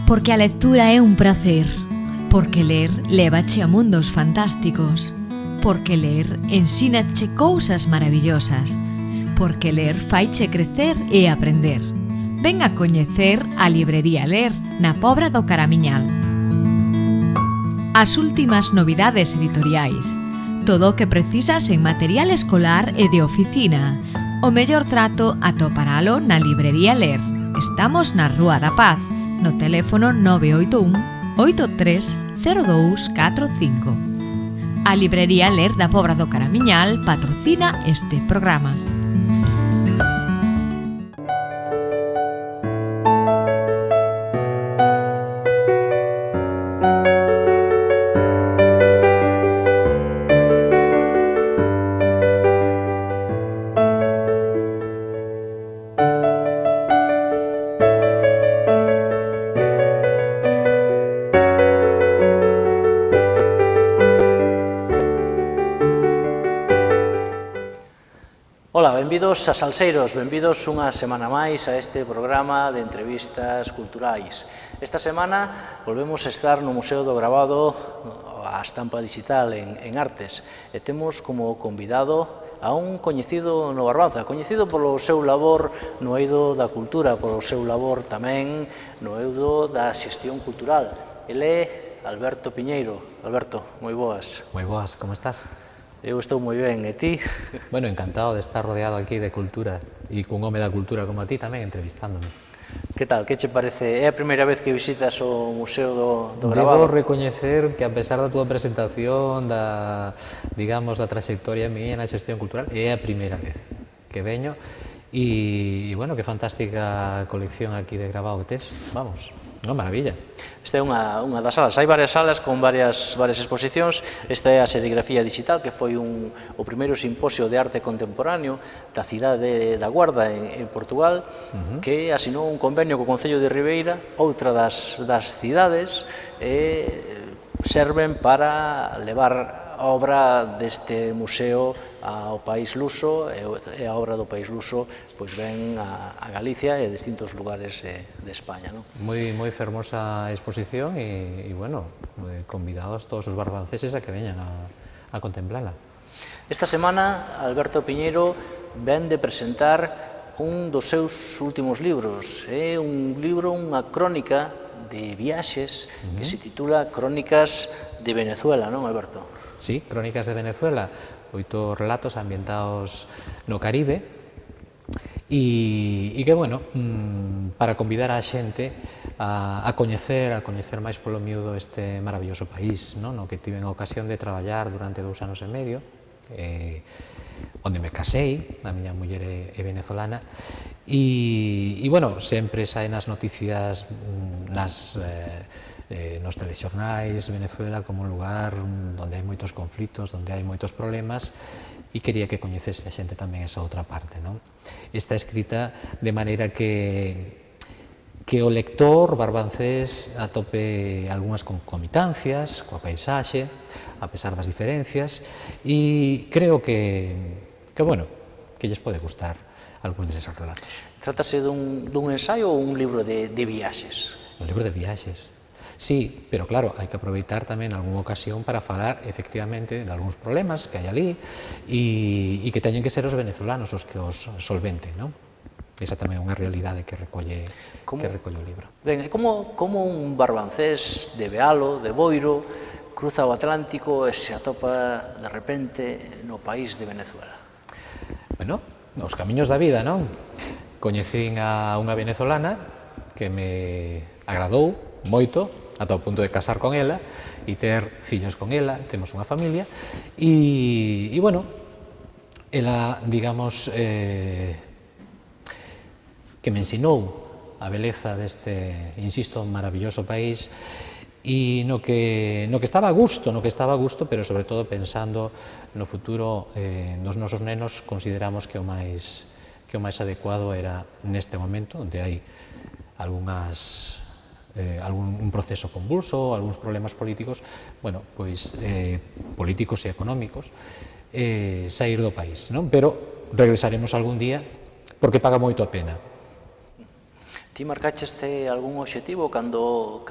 Porque a lectura é un prazer. Porque ler lévache a mundos fantásticos. Porque ler ensínache cousas maravillosas. Porque ler faiche crecer e aprender. Ven a coñecer a Librería Ler na Pobra do Caramiñal. As últimas novidades editoriais. Todo o que precisas en material escolar e de oficina. O mellor trato atoparalo na Librería Ler. Estamos na Rúa da Paz, no teléfono 981 83 0245. A Librería Ler da Pobra do Caramiñal patrocina este programa. Ola, benvidos a Salseiros, benvidos unha semana máis a este programa de entrevistas culturais. Esta semana volvemos a estar no Museo do Gravado, a estampa digital en Artes, e temos como convidado a un coñecido no Barbanza, coñecido polo seu labor no eido da cultura, polo seu labor tamén no eido da xestión cultural. Ele é Alberto Piñeiro. Alberto, moi boas. Moi boas, como estás? Eu estou moi ben, e ti? Bueno, encantado de estar rodeado aquí de cultura e cun home da cultura como a ti tamén entrevistándome. Que tal? Que che parece? É a primeira vez que visitas o Museo do Gravado? Debo recoñecer que a pesar da túa presentación, digamos, da trayectoria miña na xestión cultural, é a primeira vez que veño e bueno, que fantástica colección aquí de gravado que tes, vamos. Unha maravilla. Esta é unha das salas. Hai varias salas con varias exposicións. Esta é a serigrafía digital, que foi o primeiro simposio de arte contemporáneo da cidade da Guarda, en Portugal, que asinou un convenio co Concello de Ribeira, outra das cidades, e serven para levar a obra deste museo ao país luso, e a obra do país luso pois ven a Galicia e a distintos lugares de España. Moi fermosa exposición e bueno, convidados todos os barbanceses a que veñan a contemplala. Esta semana, Alberto Piñeiro ven de presentar un dos seus últimos libros. É un libro, unha crónica de viaxes que se titula Crónicas de Venezuela, non, Alberto? Sí, Crónicas de Venezuela, 8 relatos ambientados no Caribe e que, bueno, para convidar a xente a coñecer máis polo miúdo este maravilloso país, no que tive a ocasión de traballar durante 2 anos e medio, onde me casei, a miña muller é venezolana, e bueno, sempre saen as noticias nos telexornais, Venezuela como un lugar onde hai moitos conflitos, onde hai moitos problemas, e quería que coñecese a xente tamén esa outra parte. Está escrita de maneira que o lector barbancés atope algunhas concomitancias coa paisaxe, a pesar das diferencias, e creo que bueno, que lles pode gustar algúns deses relatos. Trátase dun ensaio ou un libro de viaxes? Un libro de viaxes. Sí, pero claro, hai que aproveitar tamén algunha ocasión para falar efectivamente de algúns problemas que hai ali e que teñen que ser os venezolanos os que os solventen, non? Esa tamén é unha realidade que recolle o libro. Ben, e como un barbancés de Bealo, de Boiro, cruza o Atlántico e se atopa de repente no país de Venezuela? Bueno, os camiños da vida, non? Coñecín a unha venezolana que me agradou moito, ata o punto de casar con ela e ter fillos con ela, temos unha familia, e bueno, ela, digamos, que me ensinou a beleza deste, insisto, maravilloso país, e no que estaba a gusto, pero sobre todo pensando no futuro dos nosos nenos, consideramos que o máis adecuado era neste momento, onde hai algún proceso convulso, algúns problemas políticos, bueno, pois políticos e económicos, sair do país, non? Pero regresaremos algún día porque paga moito a pena. Ti marcaste algún obxectivo cando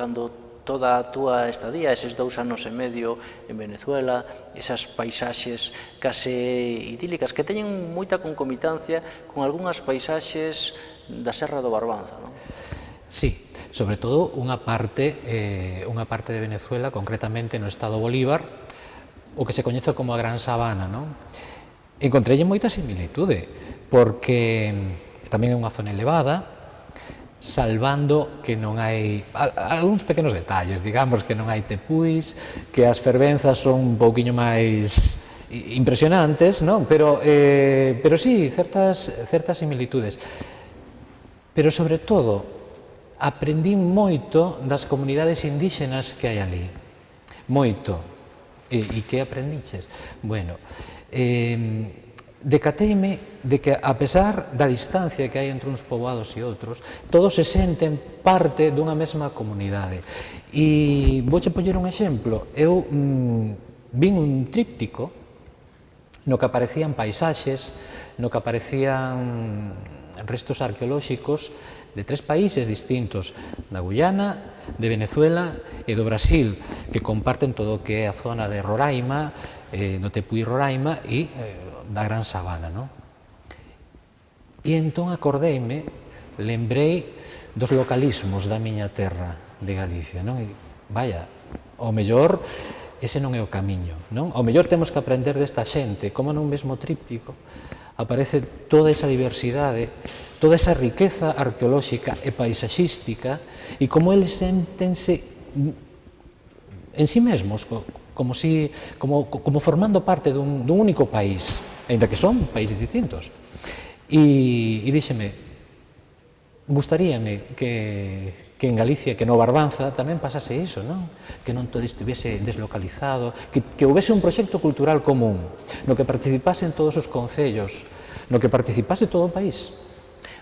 toda a túa estadía, eses 2 anos e medio en Venezuela, esas paisaxes case idílicas que teñen moita concomitancia con algunhas paisaxes da Serra do Barbanza, non? Sí, sobre todo unha parte de Venezuela, concretamente no estado Bolívar, o que se coñece como a Gran Sabana, non? Encontrei moita similitude, porque tamén é unha zona elevada, salvando que non hai algúns pequenos detalles, digamos que non hai tepuis, que as fervenzas son un pouquiño máis impresionantes, non? Pero sí, certas similitudes. Pero sobre todo, aprendín moito das comunidades indígenas que hai ali. Moito. E que aprendiches? Bueno, decateime de que, a pesar da distancia que hai entre uns poboados e outros, todos se senten parte dunha mesma comunidade. E vouche poñer un exemplo. Eu vin un tríptico no que aparecían paisaxes, no que aparecían restos arqueolóxicos de 3 países distintos, da Guyana, de Venezuela e do Brasil, que comparten todo o que é a zona de Roraima, do Tepuy Roraima e da Gran Sabana, non? E entón acordeime, lembrei dos localismos da miña terra de Galicia, non? E, vaya, ao mellor ese non é o camiño, non? Ao mellor temos que aprender desta xente, como nun mesmo tríptico aparece toda esa diversidade, toda esa riqueza arqueolóxica e paisaxística, e como eles séntense en sí mesmos, como formando parte dun único país, ainda que son países distintos. E díxeme, gustaríame que en Galicia, que no Barbanza, tamén pasase iso, non? Que non todo estivese deslocalizado, que houvese un proxecto cultural común, no que participasen todos os concellos, no que participase todo o país.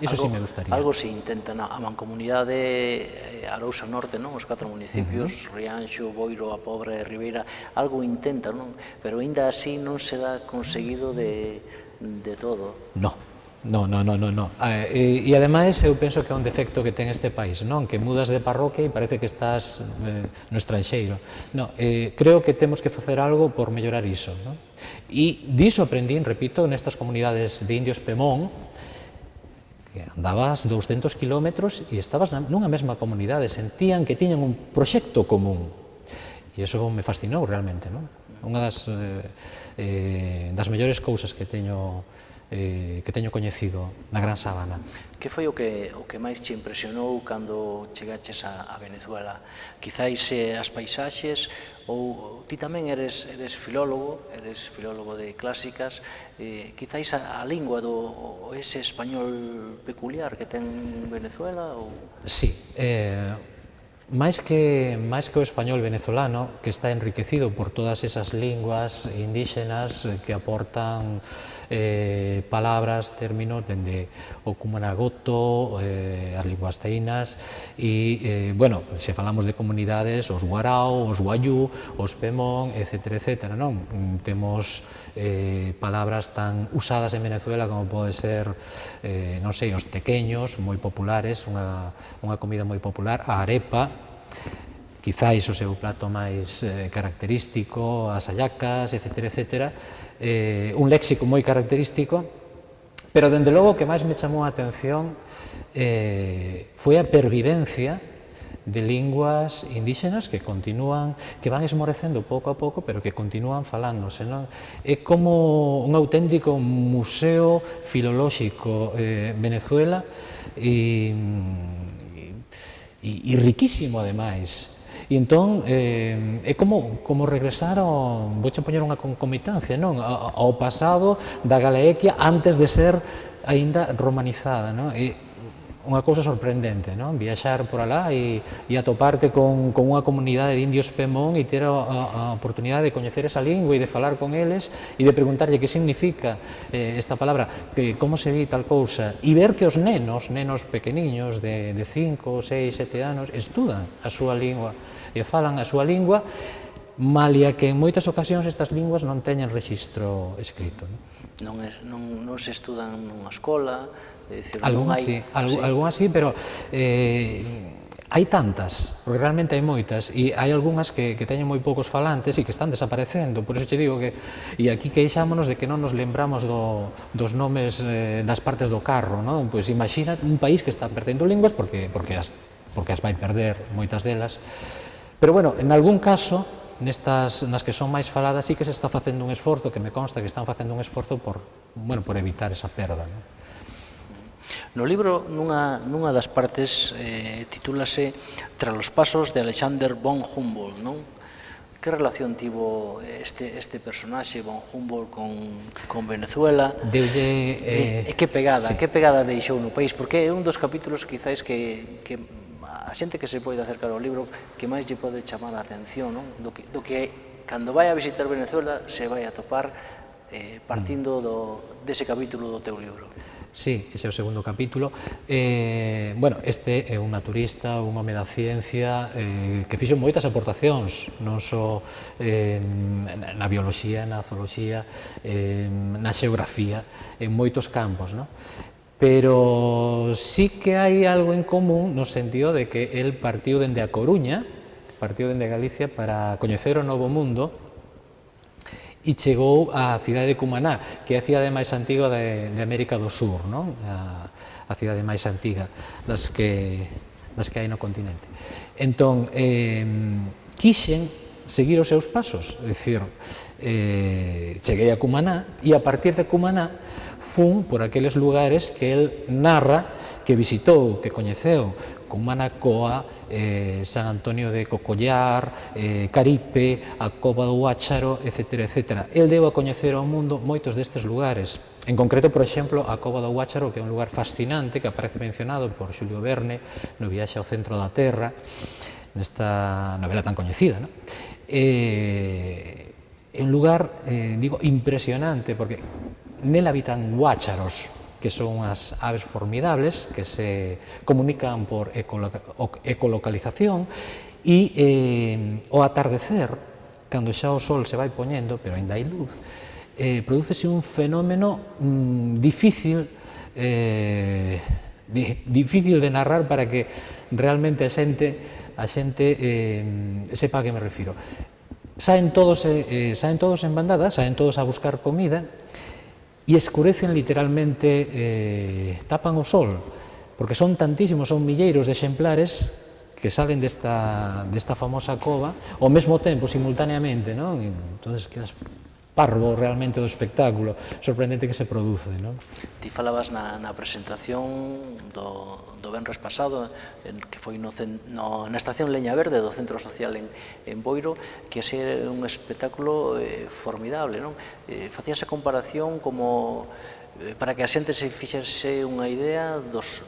Iso sí me gustaría. Algo se intenta a Mancomunidade Arousa Norte, non? Os 4 municipios, Rianxo, Boiro, A Pobra e Ribeira, algo intenta, non? Pero aínda así non se dá conseguido de todo. No. E ademais eu penso que é un defecto que ten este país, non? Que mudas de parroquia e parece que estás no estranxeiro. No, creo que temos que facer algo por mellorar iso, non? E diso aprendín, repito, nestas comunidades de indios Pemón, que andabas 200 kilómetros e estabas nunha mesma comunidade, sentían que tiñan un proxecto común. E iso me fascinou realmente, non? Unha das mellores cousas que teño coñecido na Gran Sabana. Que foi o que máis te impresionou cando chegaches a Venezuela? Quizáis as paisaxes, ou ti tamén eres filólogo de clásicas, quizáis a lingua do ese español peculiar que ten Venezuela? Sí, máis que o español venezolano, que está enriquecido por todas esas linguas indígenas que aportan palabras, términos, dende o cumanagoto, as linguas taínas, e, bueno, se falamos de comunidades, os guarao, os guayú, os pemón, etc., non? Temos palabras tan usadas en Venezuela como pode ser, non sei, os tequeños, moi populares, unha comida moi popular, a arepa, quizáis o seu plato máis característico, as hallacas, etc., un léxico moi característico, pero, dende logo, o que máis me chamou a atención foi a pervivencia de linguas indígenas que van esmorecendo pouco a pouco, pero que continúan falándose, non? É como un auténtico museo filolóxico Venezuela, e riquísimo, ademais. E entón, é como regresar vouche poñer unha concomitancia, non? Ao pasado da Galaequia antes de ser aínda romanizada, non? É unha cousa sorprendente, non? Viaxar por alá e atoparte con unha comunidade de indios Pemón e ter a oportunidade de coñecer esa lingua e de falar con eles e de preguntarlle que significa esta palabra, como se di tal cousa, e ver que os nenos pequeniños de 5, 6, 7 anos estudan a súa lingua e falan a súa lingua malia que en moitas ocasións estas linguas non teñen rexistro escrito. Non se estudan nunha escola, Algúnas sí, pero hai tantas, porque realmente hai moitas, e hai algunhas que teñen moi poucos falantes e que están desaparecendo, por iso che digo que, e aquí queixámonos de que non nos lembramos dos nomes das partes do carro, non? Pois imagina un país que está perdendo linguas porque as vai perder moitas delas, pero bueno, en algún caso, nas que son máis faladas, sí que se está facendo un esforzo, que me consta que están facendo un esforzo por evitar esa perda, non? No libro, nunha das partes, titúlase Tras los pasos de Alexander von Humboldt, non? Que relación tivo este personaxe, von Humboldt, con Venezuela? E que pegada deixou no país? Porque é un dos capítulos, quizáis, que a xente que se pode acercar ao libro, que máis lle pode chamar a atención, non? Do que, cando vai a visitar Venezuela, se vai a topar partindo dese capítulo do teu libro. Sí, ese é o segundo capítulo. Este é un naturista, un home da ciencia que fixo moitas aportacións, non só na bioloxía, na zooloxía, na xeografía, en moitos campos, non? Pero sí que hai algo en común no sentido de que el partiu dende a Coruña, partiu dende Galicia para coñecer o Novo Mundo, e chegou á cidade de Cumaná, que é a cidade máis antiga de América do Sur, non? A cidade máis antiga das que hai no continente. Entón, quixen seguir os seus pasos, é dicir, cheguei a Cumaná e a partir de Cumaná fun por aqueles lugares que el narra que visitou, que coñeceu, Cumanacoa, San Antonio de Cocollar, Caripe, a Cova do Guácharo, etc. El deu a coñecer ao mundo moitos destes lugares. En concreto, por exemplo, a Cova do Guácharo, que é un lugar fascinante, que aparece mencionado por Xulio Verne no Viaxe ao centro da Terra, nesta novela tan coñecida, non? É un lugar, digo, impresionante, porque nel habitan guácharos, que son unhas aves formidables que se comunican por ecolocalización e ao atardecer, cando xa o sol se vai poñendo, pero ainda hai luz, prodúcese un fenómeno difícil de narrar para que realmente a xente sepa a que me refiro. Saen todos en bandada, saen todos a buscar comida, e escurecen literalmente, tapan o sol, porque son tantísimos, son milleiros de exemplares que salen desta famosa cova ao mesmo tempo, simultaneamente, non? Entón, quedas parvo realmente do espectáculo sorprendente que se produce, non? Ti falabas na presentación do venres pasado, que foi na estación Leña Verde do Centro Social en Boiro, que é un espectáculo formidable, non? Facías a comparación como para que a xente se fixese unha idea dos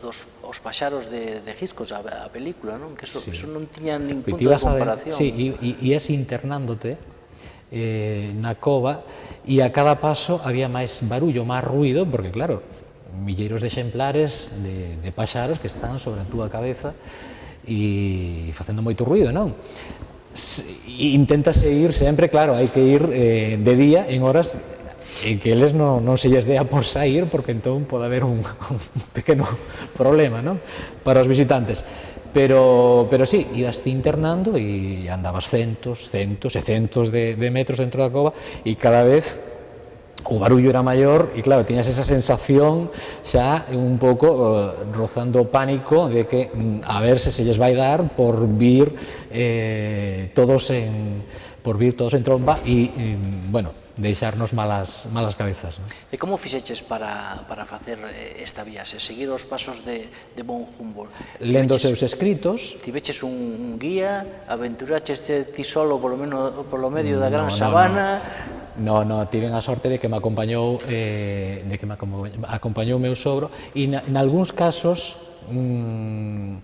paxaros de Hitchcock, a película, non? Que eso non tiña nin punto de comparación. Sí, e ias internándote na cova e a cada paso había máis barullo, máis ruido, porque claro, milleiros de exemplares de paxaros que están sobre a túa cabeza e facendo moito ruido, non? Intenta seguir sempre, claro, hai que ir de día en horas en que eles non se lles dea por sair, porque entón pode haber un pequeno problema, non? Para os visitantes. Pero sí, ibas ti internando e andabas centos e centos de metros dentro da cova e cada vez o barullo era maior e claro, tiñas esa sensación xa un pouco rozando o pánico de que a ver se lles vai dar por vir todos en tromba e, bueno, deixarnos malas cabezas, non? E como fixeches para facer esta viaxe? Seguir os pasos de von Humboldt? Lendo os seus escritos. Tiveches un guía? Aventuraches ti solo polo medio da gran sabana? No, tiven a sorte de que me acompañou o meu sogro e nalgúns casos un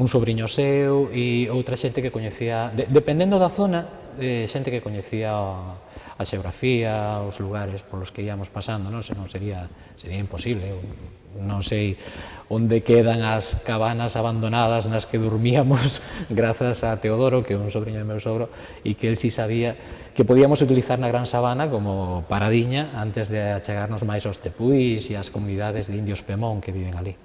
sobrinho seu e outra xente que coñecía, dependendo da zona, xente que coñecía a xeografía, os lugares polos que íamos pasando, non? Senón sería imposible. Non sei onde quedan as cabanas abandonadas nas que dormíamos grazas a Teodoro, que é un sobrinho de meu sogro, e que el si sabía que podíamos utilizar na Gran Sabana como paradiña antes de achegarnos máis aos tepuís e ás comunidades de indios Pemón que viven ali.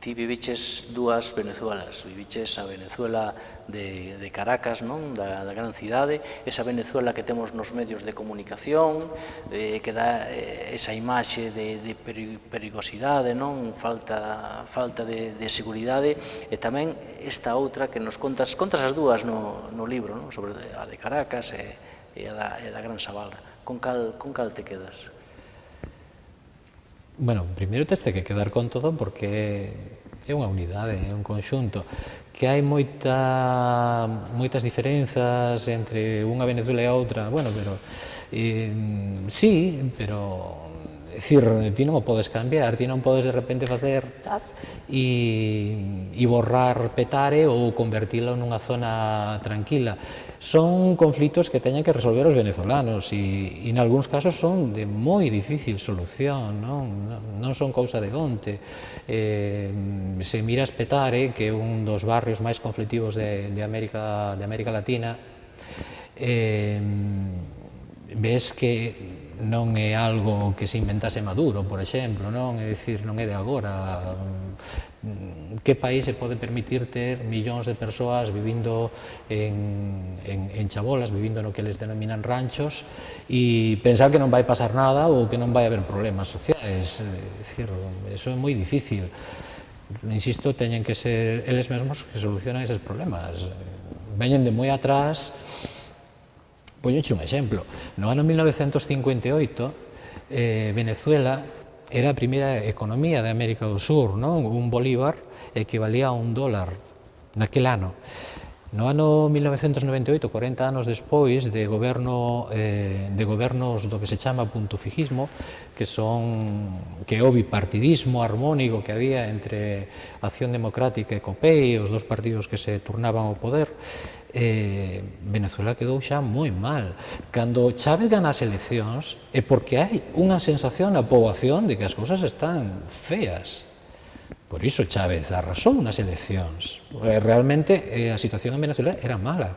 Ti viviches dúas Venezuelas, viviches a Venezuela de Caracas, non? Da gran cidade, esa Venezuela que temos nos medios de comunicación, que dá esa imaxe de perigosidade, non? Falta de seguridade, e tamén esta outra que nos contas as dúas no libro, non? Sobre a de Caracas e a da Gran Sabana. Con cal te quedas? Bueno, primeiro teste que quedar con todo porque é unha unidade, é un conxunto, que hai moitas diferenzas entre unha Venezuela e outra, bueno, pero sí, pero é dicir, ti non o podes cambiar, ti non podes de repente facer chas e borrar Petare ou convertilo nunha zona tranquila. Son conflitos que teñen que resolver os venezolanos e en algúns casos son de moi difícil solución, non son cousa de onte. Se miras Petare, que é un dos barrios máis conflictivos de América Latina, ves que non é algo que se inventase Maduro, por exemplo, non? É dicir, non é de agora. Que país se pode permitir ter millóns de persoas vivindo en chabolas, vivindo no que les denominan ranchos, e pensar que non vai pasar nada ou que non vai haber problemas sociais? É dicir, eso é moi difícil. Insisto, teñen que ser eles mesmos que solucionan eses problemas. Veñen de moi atrás. Poñoche un exemplo. No ano 1958, Venezuela era a primeira economía de América do Sur, non? Un bolívar equivalía a $1 naquele ano. No ano 1998, 40 anos despois de gobernos do que se chama puntofijismo, que é o bipartidismo harmónico que había entre Acción Democrática e COPEI, os dos partidos que se turnaban ao poder, Venezuela quedou xa moi mal. Cando Chávez gana as eleccións é porque hai unha sensación na poboación de que as cousas están feas. Por iso Chávez arrasou nas eleccións. Realmente a situación en Venezuela era mala.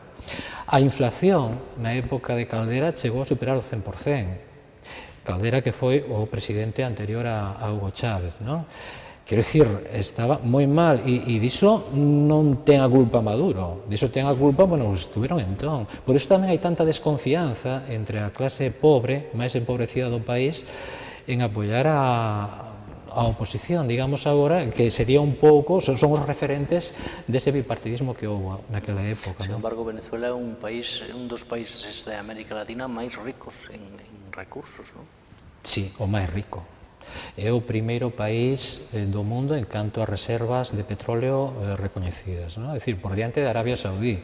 A inflación na época de Caldera chegou a superar o 100%. Caldera que foi o presidente anterior a Hugo Chávez, non? Quero dicir, estaba moi mal e diso non ten a culpa Maduro, diso ten a culpa, bueno, os estuveron entón. Por iso tamén hai tanta desconfianza entre a clase pobre, máis empobrecida do país, en apoiar a oposición, digamos agora, que sería un pouco, son os referentes dese bipartidismo que houve naquela época. Sin embargo, Venezuela é un dos países de América Latina máis ricos en recursos, non? Sí, o máis rico. É o primeiro país do mundo en canto a reservas de petróleo recoñecidas, non? É dicir, por diante de Arabia Saudí.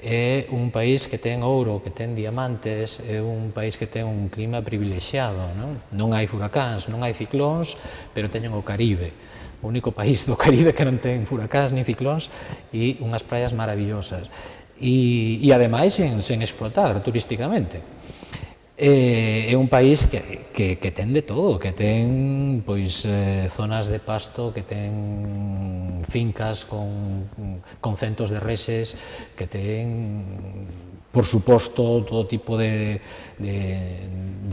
É un país que ten ouro, que ten diamantes, é un país que ten un clima privilexiado, non? Non hai furacáns, non hai ciclóns, pero teñen o Caribe. O único país do Caribe que non ten furacáns ni ciclóns e unhas praias maravillosas. E ademais sen explotar turísticamente. É un país que ten de todo, que ten pois zonas de pasto, que ten fincas con centos de reses, que ten, por suposto, todo tipo de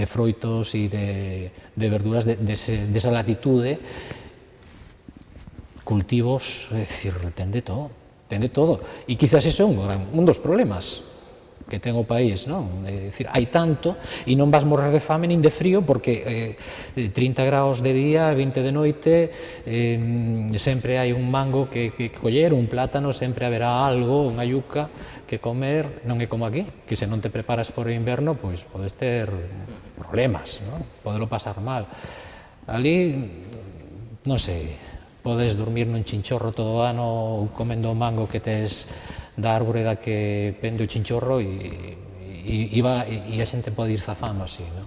froitos e de verduras desa latitude, cultivos, é dicir, ten de todo. E quizás iso é un dos problemas que ten o país, non? É dicir, hai tanto e non vas morrer de fame nin de frío porque 30 graus de día, 20 de noite, sempre hai un mango que coller, un plátano, sempre haberá algo, unha yuca que comer, non é como aquí, que se non te preparas por o inverno, pois podes ter problemas, non? Podelo pasar mal. Ali, non sei, podes dormir nun chinchorro todo o ano comendo o mango que tes da árbore da que pende o chinchorro e a xente pode ir zafando así, non?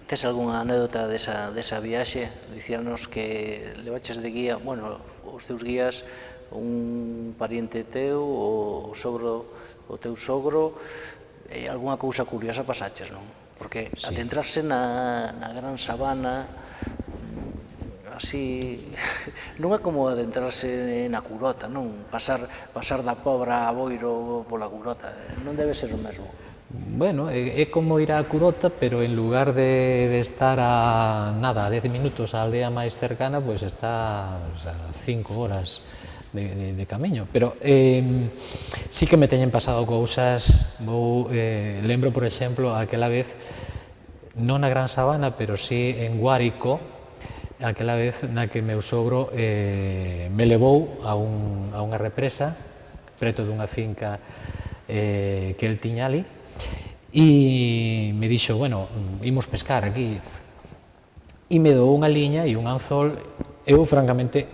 Tes algunha anécdota desa viaxe? Dicíanos que levaches de guía, bueno, os teus guías, un un pariente teu, o teu sogro, algunha cousa curiosa pasaches, non? Porque adentrarse na gran sabana, así, non é como adentrarse na curota, non? Pasar da Pobra a Boiro pola curota, non debe ser o mesmo. Bueno, é como ir á Curota, pero en lugar de estar a 10 minutos á aldea máis cercana, pois está a 5 horas de camiño. Pero sí que me teñen pasado cousas. Lembro, por exemplo, aquela vez, non na Gran Sabana, pero sí en Guárico, aquela vez na que meu sogro me levou a unha represa preto dunha finca que el tiña ali, e me dixo, bueno, imos pescar aquí, e me dou unha liña e un anzol. Eu, francamente,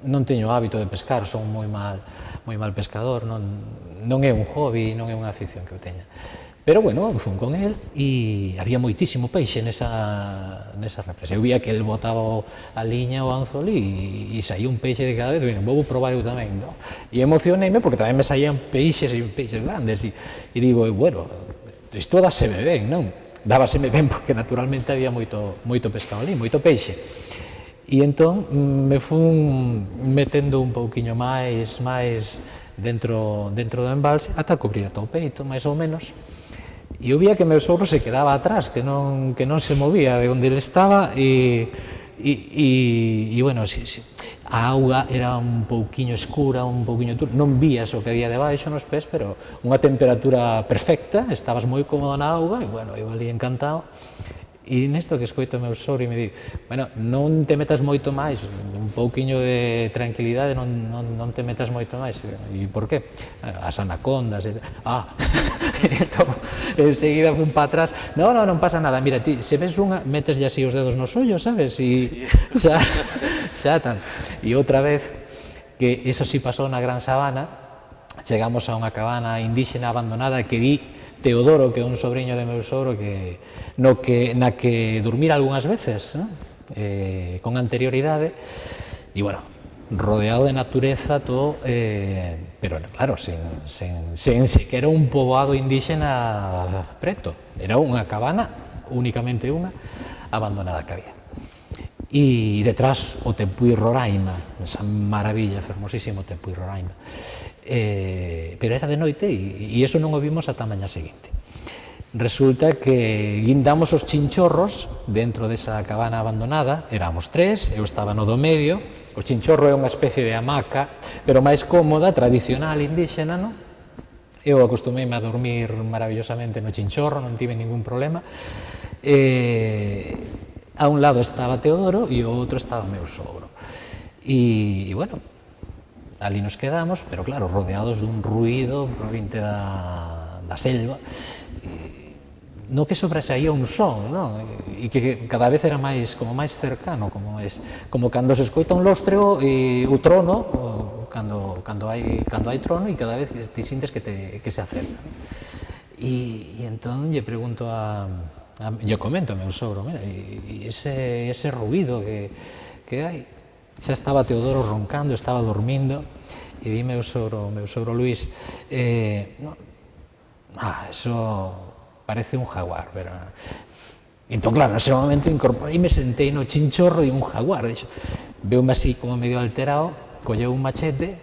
non teño hábito de pescar, son moi mal pescador, non é un hobby, non é unha afición que eu teña. Pero, bueno, fun con el e había moitísimo peixe nesa represa. Eu vía que el botaba a liña o anzol e saía un peixe de cada vez. Vou probar eu tamén, non? E emocioneime porque tamén me saían peixes grandes e digo, bueno, isto dáseme ben, non? Dábaseme ben porque naturalmente había moito pescado ali, moito peixe. E entón me fun metendo un pouquiño máis dentro do embalse ata cubrir ata o peito, máis ou menos. E eu vía que meu sogro se quedaba atrás, que non se movía de onde ele estaba, e bueno, a auga era un pouquiño escura, un pouquiño turbia, non vías o que había debaixo nos pés, pero unha temperatura perfecta, estabas moi cómodo na auga, e bueno, eu ali encantado. E nesto que escoito o meu sogro e me di, bueno, non te metas moito máis, un pouquiño de tranquilidade, non te metas moito máis. E por qué? As anacondas, entón, enseguida fun para atrás, non pasa nada, mira, ti, se ves unha, meteslle así os dedos nos ollos, sabes, e xa tal. E outra vez, que eso sí pasou na Gran Sabana, chegamos a unha cabana indígena abandonada que vi Teodoro, que é un sobrinho de meu sogro, na que dormira algunhas veces, con anterioridade, e, bueno, rodeado de natureza todo, pero, claro, sen sequera un poboado indígena preto. Era unha cabana, únicamente unha, abandonada que había. E detrás o Tempuí Roraima, esa maravilla, fermosísimo Tempuí Roraima. Pero era de noite e iso non o vimos ata a mañá seguinte. Resulta que guindamos os chinchorros dentro desa cabana abandonada, éramos 3, eu estaba no do medio. O chinchorro é unha especie de hamaca, pero máis cómoda, tradicional, indígena, non? Eu acostumeime a dormir maravillosamente no chinchorro, non tive ningún problema. A un lado estaba Teodoro e o outro estaba meu sogro. E bueno, ali nos quedamos, pero claro, rodeados dun ruído provinte da selva, no que sobresaía un son, non? E que cada vez era máis cercano, como cando se escoita un lóstreo e o trono, cando hai trono, e cada vez ti sintes que se acerca. E entón lle pregunto lle comento ao meu sogro, mira, e ese ruído que hai. Xa estaba Teodoro roncando, estaba dormindo, e di meu sogro Luís, eso parece un jaguar, pero... Entón, claro, nese momento incorporei e me sentei no chinchorro de un jaguar. Veume así como medio alterado, colleu un machete,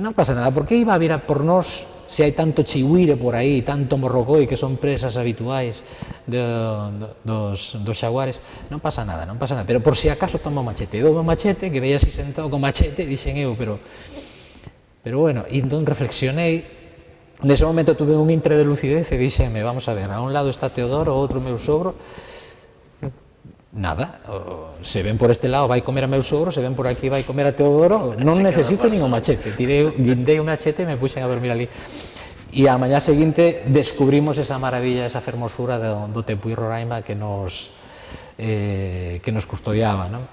non pasa nada, porque iba a vir a por nós se hai tanto chihuire por aí, tanto morrocoi, que son presas habituais dos xaguares. Non pasa nada, pero por si acaso tomo machete. Dou o machete, quedei así sentado con machete, dixen eu, pero bueno, e entón reflexionei. Nese momento tuve un intre de lucidez e dixenme, vamos a ver, a un lado está Teodoro, o outro meu sogro, nada, se ven por este lado vai comer a meu sogro, se ven por aquí vai comer a Teodoro, non necesito nin o machete, guindei o machete e me puxen a dormir ali. E a mañá seguinte descubrimos esa maravilla, esa fermosura do Tempuí Roraima que nos custodiaba, non?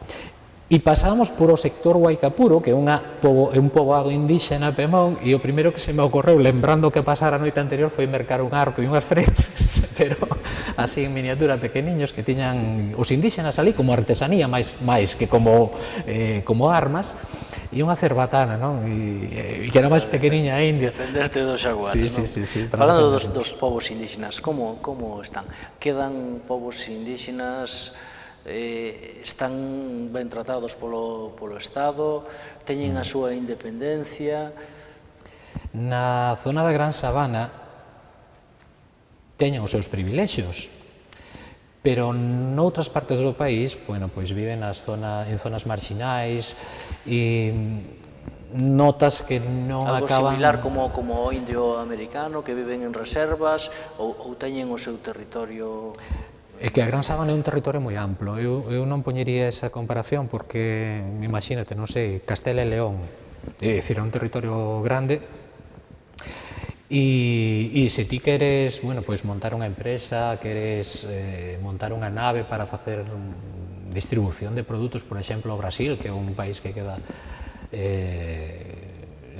E pasábamos por o sector Huaycapuro, que é un poboado indígena Pemón, e o primeiro que se me ocorreu, lembrando que pasara a noite anterior, foi mercar un arco e unhas frechas, pero así en miniatura pequeniños que tiñan os indígenas ali como artesanía máis que como armas, e unha cerbatana, non? E que era máis pequeniña ainda. Defenderte dos xaguares, Sí, non? sí, sí, Falando dos povos indígenas, como están? Quedan povos indígenas, están ben tratados polo Estado, teñen a súa independencia? Na zona da Gran Sabana teñen os seus privilexios, pero noutras partes do país, bueno, pois viven en zonas marxinais e notas que non Algo acaban... similar como o indio americano, que viven en reservas, ou teñen o seu territorio? É que a Gran Sabana é un territorio moi amplo. Eu non poñería esa comparación porque, imagínate, non sei, Castela e León, é dicir, é un territorio grande, e se ti queres, bueno, pois montar unha empresa, queres montar unha nave para facer distribución de produtos, por exemplo, ao Brasil, que é un país que queda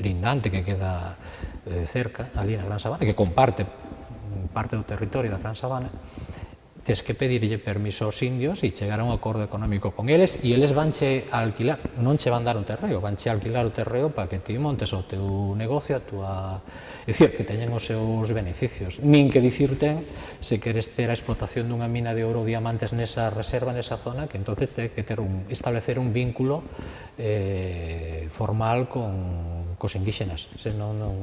lindante, que queda cerca, ali na Gran Sabana, que comparte parte do territorio da Gran Sabana, tes que pedirlle permiso aos indios e chegar a un acordo económico con eles, e eles vanche a alquilar, non che van dar o terreo, vanche a alquilar o terreo para que ti montes o teu negocio, a túa... É dicir, que teñen os seus beneficios. Nin que dicir ten, se queres ter a explotación dunha mina de ouro ou diamantes nesa reserva, nesa zona, que entonces ten que establecer un vínculo formal cos indígenas, senón non...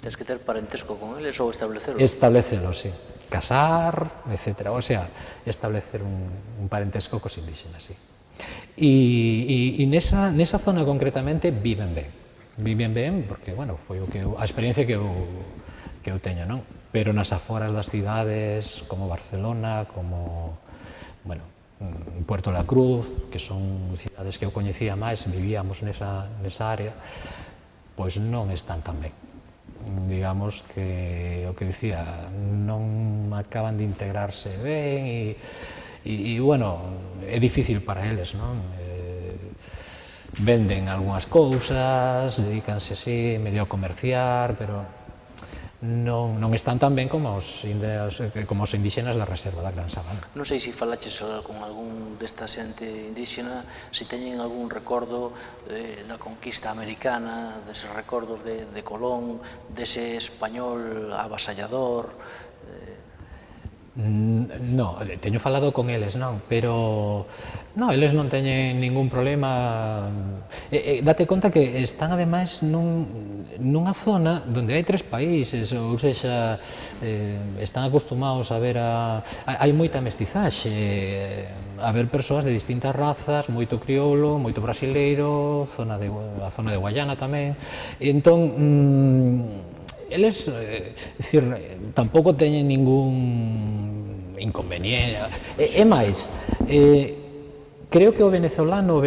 Tens que ter parentesco con eles ou establecelo? Establecelo, sí. Casar, etc. O sea, establecer un parentesco cos indígenas, sí. E nesa zona concretamente viven ben. Viven ben porque, bueno, foi a experiencia que eu teño, non? Pero nas aforas das cidades, como Barcelona, como, bueno, Puerto la Cruz, que son cidades que eu coñecía máis, vivíamos nesa área, pois non están tan ben. Digamos que o que dicía, non acaban de integrarse ben e bueno, é difícil para eles, non? Venden algunhas cousas, dedícanse así, medio a comerciar, pero non están tan ben como os indígenas da reserva da Gran Sabana. Non sei se falaches con algún desta xente indígena, se teñen algún recordo da conquista americana, deses recordos de Colón, dese español avasallador. No, teño falado con eles, non, pero non, eles non teñen ningún problema. Date conta que están ademais nunha zona onde hai 3 países, ou seja, están acostumados a ver hai moita mestizaxe, a ver persoas de distintas razas, moito crioulo, moito brasileiro, a zona de Guayana tamén, entón eles, dicir, tampouco teñen ningún inconveniente. É máis, creo que o venezolano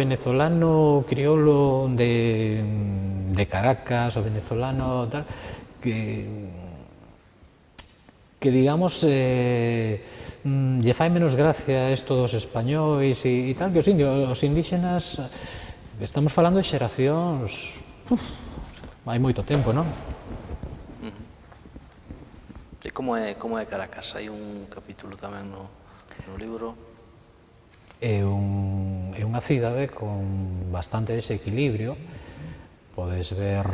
crioulo de Caracas, o venezolano tal, que digamos lle fai menos gracia isto dos españois e tal, que os indígenas, estamos falando de xeracións, hai moito tempo, non? E como é Caracas? Hai un capítulo tamén no libro. É unha cidade con bastante desequilibrio. Podes ver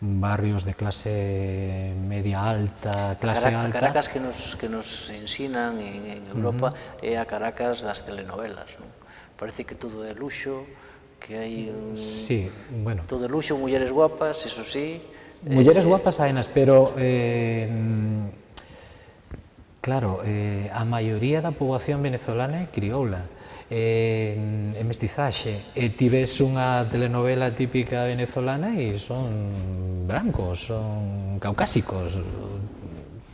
barrios de clase media alta, clase alta. Caracas que nos ensinan en Europa é a Caracas das telenovelas, non? Parece que todo é luxo, que hai sí, bueno, todo é luxo, mulleres guapas, eso sí. Mulleres guapas haenas, pero claro, a maioría da poboación venezolana é crioula, é mestizaxe, e ti ves unha telenovela típica venezolana e son brancos, son caucásicos.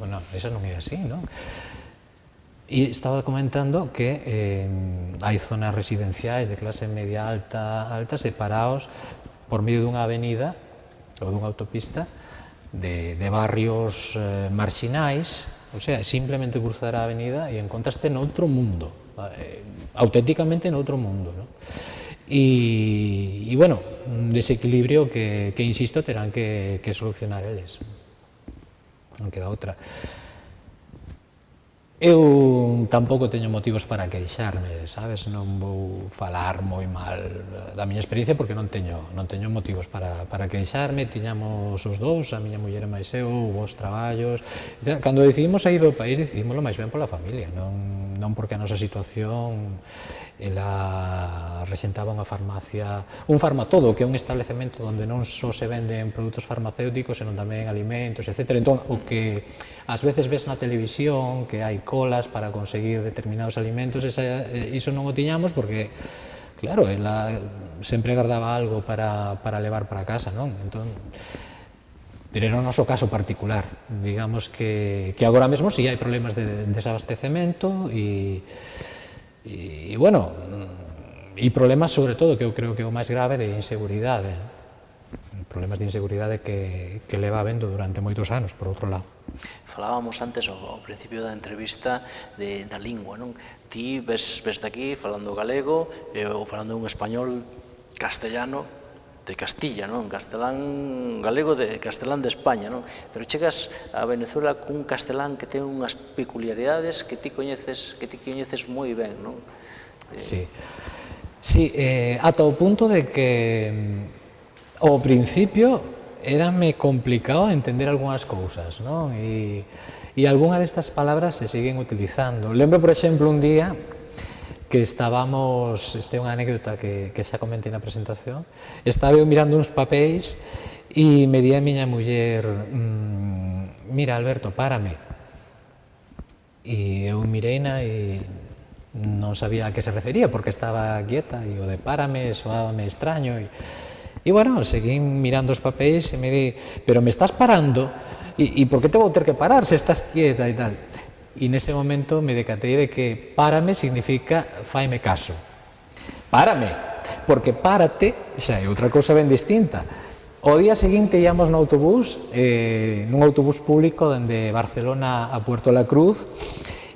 Bueno, eso non é así, non? E estaba comentando que hai zonas residenciais de clase media alta separados por medio dunha avenida ou dunha autopista de barrios marxinais, o sea, simplemente cruzar a avenida e encontraste noutro mundo, auténticamente noutro mundo, ¿no? E bueno, un desequilibrio que insisto, terán que solucionar eles, non queda outra. Eu tampouco teño motivos para queixarme, sabes? Non vou falar moi mal da miña experiencia porque non teño motivos para queixarme. Tiñamos os dous, a miña muller e máis eu, bons traballos. Cando decidimos sair do país, decidímoslo máis ben pola familia, non porque a nosa situación ela rexentaba unha farmacia, un farmatodo, que é un establecemento onde non só se venden produtos farmacéuticos, senón tamén alimentos, etc. Entón, o que ás veces ves na televisión, que hai colas para conseguir determinados alimentos, iso non o tiñamos porque, claro, ela sempre guardaba algo para levar para casa, non? Entón, pero era o noso caso particular. Digamos que agora mesmo si hai problemas de desabastecemento e bueno, e problemas sobre todo, que eu creo que é o máis grave, de inseguridade. Problemas de inseguridade que leva habendo durante moitos anos, por outro lado. Falábamos antes ao principio da entrevista da lingua, non? Ti ves daqui falando galego ou falando un español castellano de Castilla, non? Castelán galego de Castelán de España, non? Pero chegas a Venezuela cun castelán que ten unhas peculiaridades que ti coñeces moi ben, non? Sí, ata o punto de que ao principio érame complicado entender algunhas cousas, non? E algunha destas palabras se siguen utilizando. Lembro, por exemplo, un día que estábamos, esta é unha anécdota que xa comentei na presentación, estaba eu mirando uns papéis e me di a miña muller, mira, Alberto, párame. E eu mireina e non sabía a que se refería porque estaba quieta e o de párame soábame extraño e bueno, seguín mirando os papéis e me di, pero me estás parando e por que te vou ter que parar se estás quieta e tal. E nese momento me decatei de que párame significa faime caso. Párame, porque párate xa é outra cousa ben distinta. O día seguinte íamos no autobús, nun autobús público dende Barcelona a Puerto La Cruz,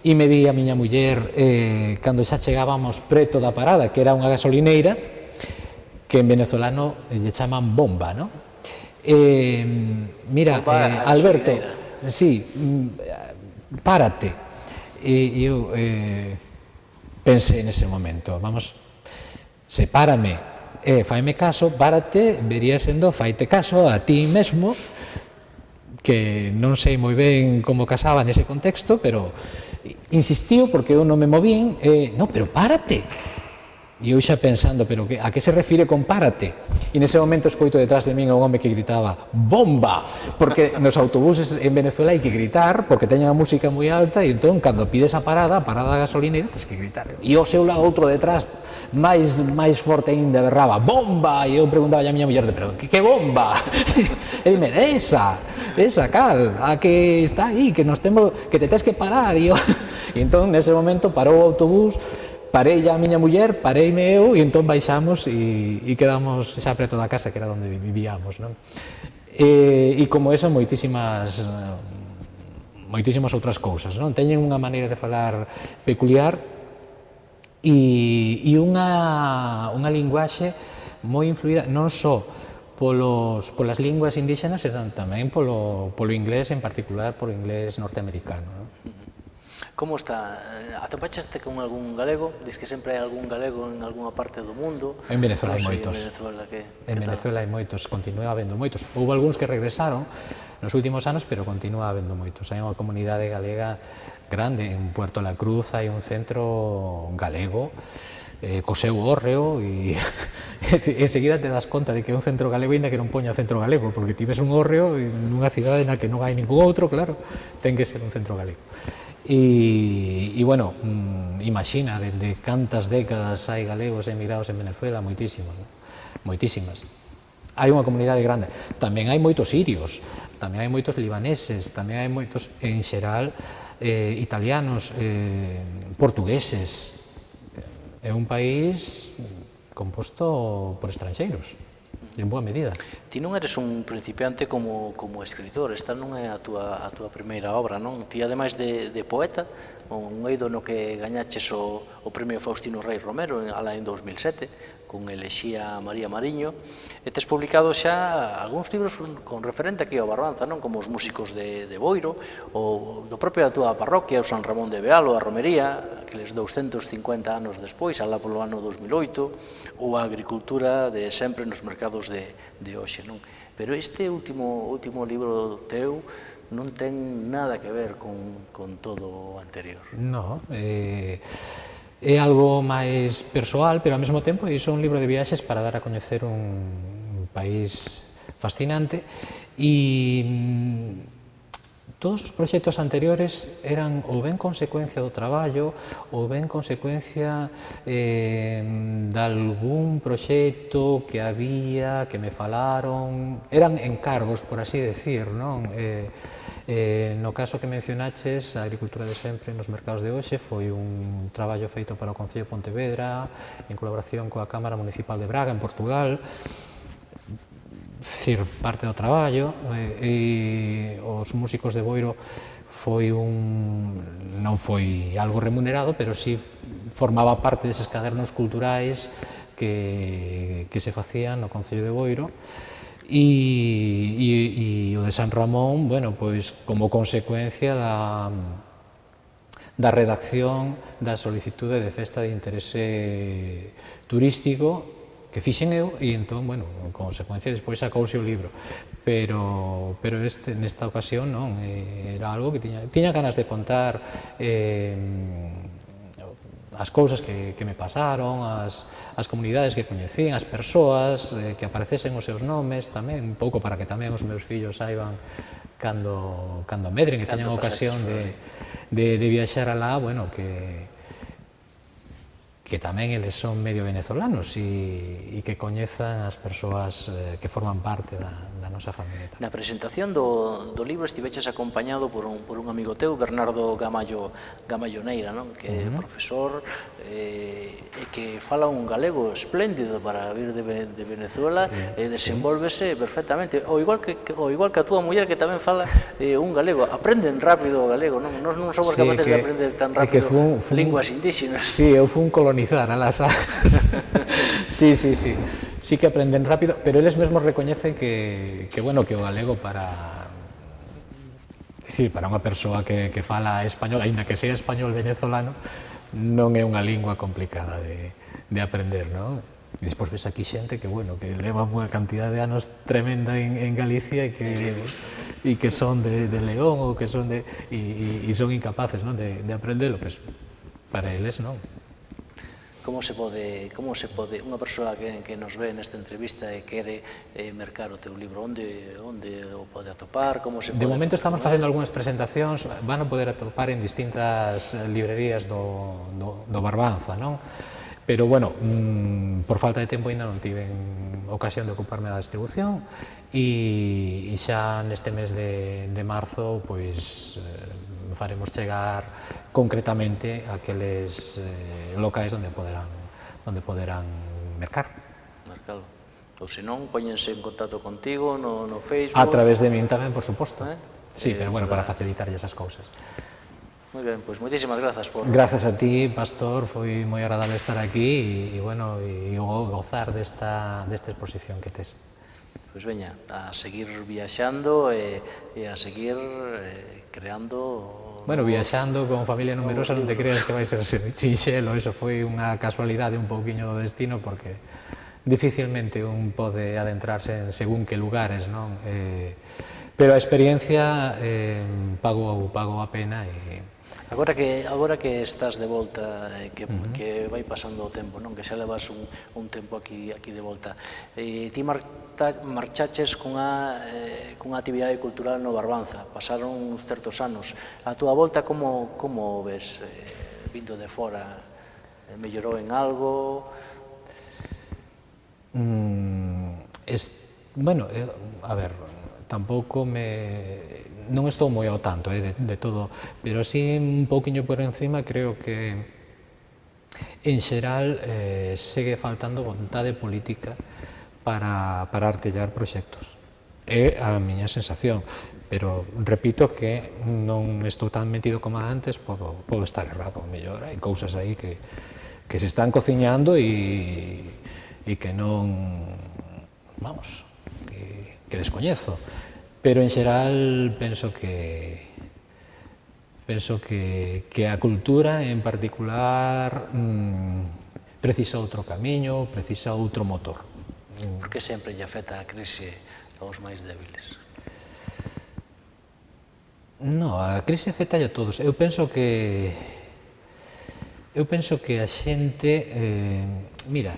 e me di a miña muller, cando xa chegábamos preto da parada, que era unha gasolineira, que en venezolano lle chaman bomba, non? Mira, Alberto, sí, párate. E eu pensei nese momento, vamos, sepárame, faime caso, párate, vería sendo faite caso a ti mesmo, que non sei moi ben como casaba nese contexto, pero insistiu porque eu non me movín, no, pero párate. E eu xa pensando, pero a que se refire con párate? E nese momento escoito detrás de min un home que gritaba bomba, porque nos autobuses en Venezuela hai que gritar, porque teñen a música moi alta, e entón, cando pides a parada gasolinera, tens que gritar. E ao seu lado, outro detrás, máis forte ainda, berraba bomba, e eu preguntaba a miña muller, pero que bomba? E dime, esa cal, a que está aí, que te tens que parar. E entón, nese momento, parou o autobús, parei a miña muller, pareime eu, e entón baixamos e quedamos xa preto da casa, que era onde vivíamos, non? E como eso, moitísimas outras cousas, non? Teñen unha maneira de falar peculiar e unha linguaxe moi influída non só polas linguas indígenas, senón tamén polo inglés, en particular polo inglés norteamericano, non? Como está? Atopachaste con algún galego? Diz que sempre hai algún galego en algunha parte do mundo. En Venezuela hai moitos. En Venezuela hai moitos, continúa habendo moitos. Houve algúns que regresaron nos últimos anos, pero continúa habendo moitos. Hai unha comunidade galega grande. En Puerto La Cruz hai un centro galego co seu hórreo e enseguida te das conta de que é un centro galego ainda que non poña centro galego, porque ti ves un hórreo nunha cidade na que non hai ningún outro, claro, ten que ser un centro galego. E bueno, imagina, dende cantas décadas hai galegos emigrados en Venezuela, moitísimos, moitísimas. Hai unha comunidade grande. Tamén hai moitos sirios, tamén hai moitos libaneses, tamén hai moitos, en xeral, italianos, portugueses. É un país composto por estranxeiros. en boa medida. Ti non eres un principiante como escritor, esta non é a túa primeira obra, non? Ti, ademais de poeta, un eido no que gañaches o premio Faustino Rei Romero alá en 2007, con Elexía María Mariño, e tes publicado xa algúns libros con referente aquí ao Barbanza, non? Como Os músicos de Boiro, ou do propio da túa parroquia, o San Ramón de Bealo, a Romería, aqueles 250 anos despois, alá polo ano 2008, ou a agricultura de sempre nos mercados de hoxe, non? Pero este último libro teu non ten nada que ver con todo o anterior. No, é algo máis persoal, pero ao mesmo tempo iso é un libro de viaxes para dar a coñecer un país fascinante e todos os proxectos anteriores eran ou ben consecuencia do traballo ou ben consecuencia de algún proxecto que había, que me falaron, eran encargos, por así decir, non? No caso que mencionaches, a agricultura de sempre nos mercados de hoxe foi un traballo feito para o Concello de Pontevedra en colaboración coa Cámara Municipal de Braga, en Portugal, parte do traballo, e os músicos de Boiro non foi algo remunerado, pero sí formaba parte deses cadernos culturais que se facían no Concello de Boiro, e o de San Ramón, bueno, pois como consecuencia da redacción da solicitude de festa de interese turístico que fixen eu, e entón, bueno, en consecuencia, despois sacouse o libro. Pero nesta ocasión, non, era algo que tiña ganas de contar as cousas que me pasaron, as comunidades que coñecín, as persoas, que aparecesen os seus nomes tamén, un pouco para que tamén os meus fillos saiban cando medren, que teñan ocasión de viaxar alá, bueno, que tamén eles son medio venezolanos e que coñezan as persoas que forman parte da nosa familia. Na presentación do libro estiveches acompañado por un amigo teu, Bernardo Gamallo Neira, non? Que é profesor e que fala un galego espléndido para vir de Venezuela e desenvolvese perfectamente, o igual que a túa muller, que tamén fala un galego. Aprenden rápido o galego, non? Nos non somos capaces de aprender tan rápido linguas indígenas. Sí, eu fui un colonizar a las sí que aprenden rápido, pero eles mesmos recoñecen que o galego para unha persoa que fala español, aínda que sea español venezolano, non é unha lingua complicada de aprender, non? E despois ves aquí xente que, bueno, que leva unha cantidad de anos tremenda en Galicia e que son de León ou que son e son incapaces, non, de aprendelo, pero para eles non. Como se pode unha persoa que nos ve nesta entrevista e quere mercar o teu libro, onde o pode atopar, como se pode... De momento estamos facendo algunhas presentacións, van a poder atopar en distintas librerías do Barbanza, non? Pero, bueno, por falta de tempo ainda non tiven ocasión de ocuparme da distribución e xa neste mes de marzo, pois, faremos chegar concretamente aqueles locais onde poderán mercar. Mercado. Ou senón, póñense en contacto contigo no Facebook. A través de min tamén, por suposto. Sí, pero bueno, para facilitarlle esas cousas. Moi ben, pois moitísimas grazas por... Grazas a ti, Pastor, foi moi agradable estar aquí e bueno, e gozar desta exposición que tes. Pois veña, a seguir viaxando e a seguir creando... Bueno, viaxando con familia numerosa non te creas que vai ser sinxelo, eso foi unha casualidade un pouquiño do destino, porque dificilmente un pode adentrarse en según que lugares, non? Pero a experiencia pago a pena e... Agora que estás de volta, que vai pasando o tempo, non? Que xa levas un tempo aquí de volta, ti marchaches cunha actividade cultural no Barbanza, pasaron uns certos anos. A túa volta como ves, vindo de fora? Mellorou en algo? Bueno, a ver, tampouco non estou moi ao tanto de todo, pero así un pouquiño por encima creo que en xeral segue faltando vontade política para artellar proxectos. É a miña sensación, pero repito que non estou tan metido como antes, podo estar errado, mellor hai cousas aí que se están cociñando e que non, vamos, que descoñezo, pero en xeral penso que a cultura en particular precisa outro camiño, precisa outro motor. Por que sempre lle afecta a crise aos máis débiles? No, a crise afecta a todos. Eu penso que a xente, mira,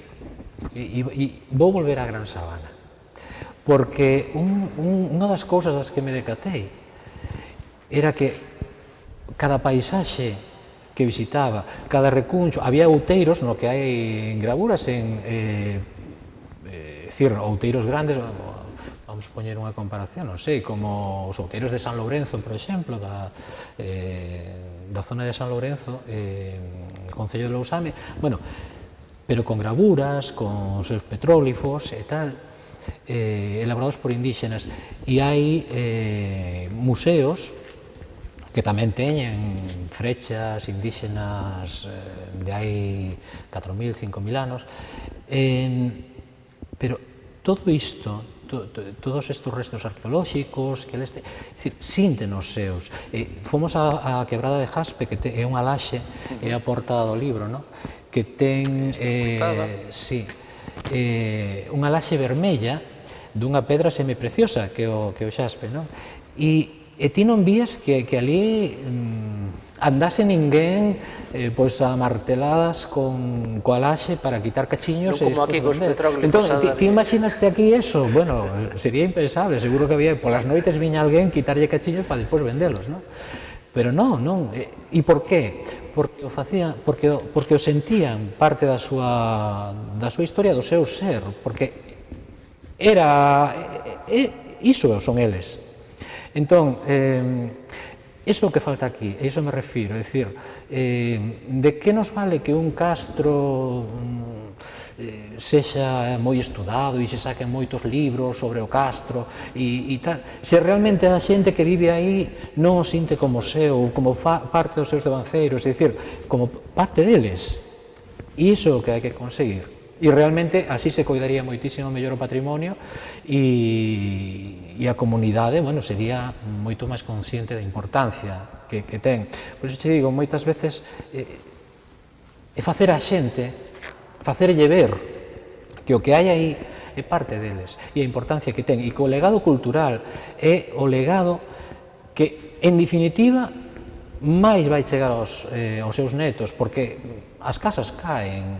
e vou volver á Gran Sabana, porque unha das cousas das que me decatei era que cada paisaxe que visitaba, cada recuncho, había outeiros no que hai gravuras outeiros grandes, vamos poñer unha comparación, non sei, como os outeiros de San Lourenzo, por exemplo, da zona de San Lourenzo, Concello de Lousame, bueno, pero con gravuras, con seus petróglifos e tal, elaborados por indígenas, e hai museos que tamén teñen frechas indígenas de hai 4.000, 5.000 anos, pero todo isto, todos estes restos arqueolóxicos, que eles sinten os seus. Fomos á quebrada de Jaspe, que é unha laxe, é a portada do libro, que ten unha laxe vermella dunha pedra semipreciosa, que é o xaspe, e ti non vías que ali andase ninguén a marteladas coa laxe para quitar cachiños non como aquí cos petróglifos. Entón, ti imaginaste aquí eso? Bueno, sería impensable, seguro que había polas noites viña alguén quitarlle cachiños para despois vendelos, pero non. E por qué? Porque o facían, porque o sentían parte da súa historia, do seu ser, porque iso son eles. Entón, iso é o que falta aquí, a iso me refiro, é dicir, de que nos vale que un castro sexa moi estudado e se saquen moitos libros sobre o castro e tal, se realmente a xente que vive aí non o sinte como seu, como parte dos seus devanceiros, é dicir, como parte deles. E iso é o que hai que conseguir. E realmente así se coidaría moitísimo mellor o patrimonio e a comunidade, bueno, sería moito máis consciente da importancia que ten. Por iso te digo, moitas veces é facer a xente, facerlle ver que o que hai aí é parte deles e a importancia que ten, e que o legado cultural é o legado que, en definitiva, máis vai chegar aos seus netos, porque as casas caen,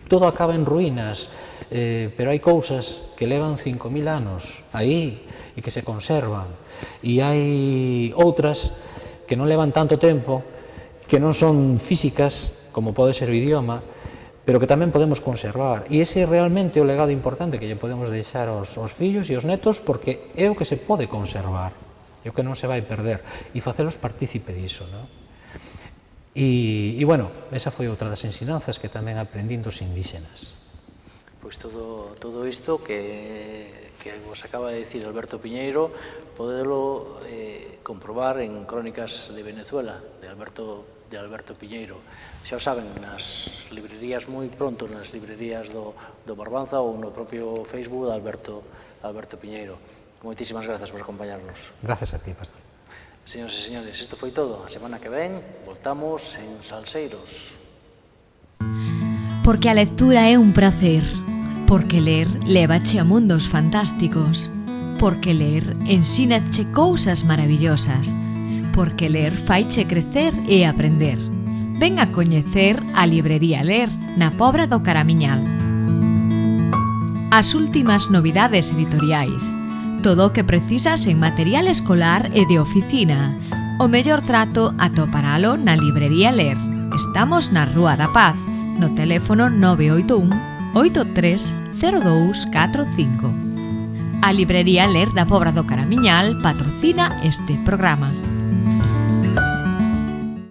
todo acaba en ruínas, pero hai cousas que levan 5.000 anos aí e que se conservan, e hai outras que non levan tanto tempo, que non son físicas, como pode ser o idioma, pero que tamén podemos conservar, e ese é realmente o legado importante que lle podemos deixar aos fillos e aos netos, porque é o que se pode conservar, é o que non se vai perder, e facelos partícipe diso, non? E, bueno, esa foi outra das ensinanzas que tamén aprendín dos indígenas. Pois todo isto que vos acaba de dicir Alberto Piñeiro, podelo comprobar en Crónicas de Venezuela, de Alberto Piñeiro. Xa o saben, nas librerías moi pronto, nas librerías do Barbanza ou no propio Facebook de Alberto Piñeiro. Moitísimas grazas por acompañarnos. Gracias a ti, Pastor. Señoras e señores, isto foi todo. A semana que ven voltamos en Salseiros. Porque a lectura é un prazer. Porque ler lévache a mundos fantásticos. Porque ler ensínache cousas maravillosas. Porque ler faiche crecer e aprender. Ven a coñecer a Librería Ler na Pobra do Caramiñal. As últimas novidades editoriais. Todo o que precisas en material escolar e de oficina. O mellor trato atoparalo na Librería Ler. Estamos na Rúa da Paz, no teléfono 981 830245. A Librería Ler da Pobra do Caramiñal patrocina este programa.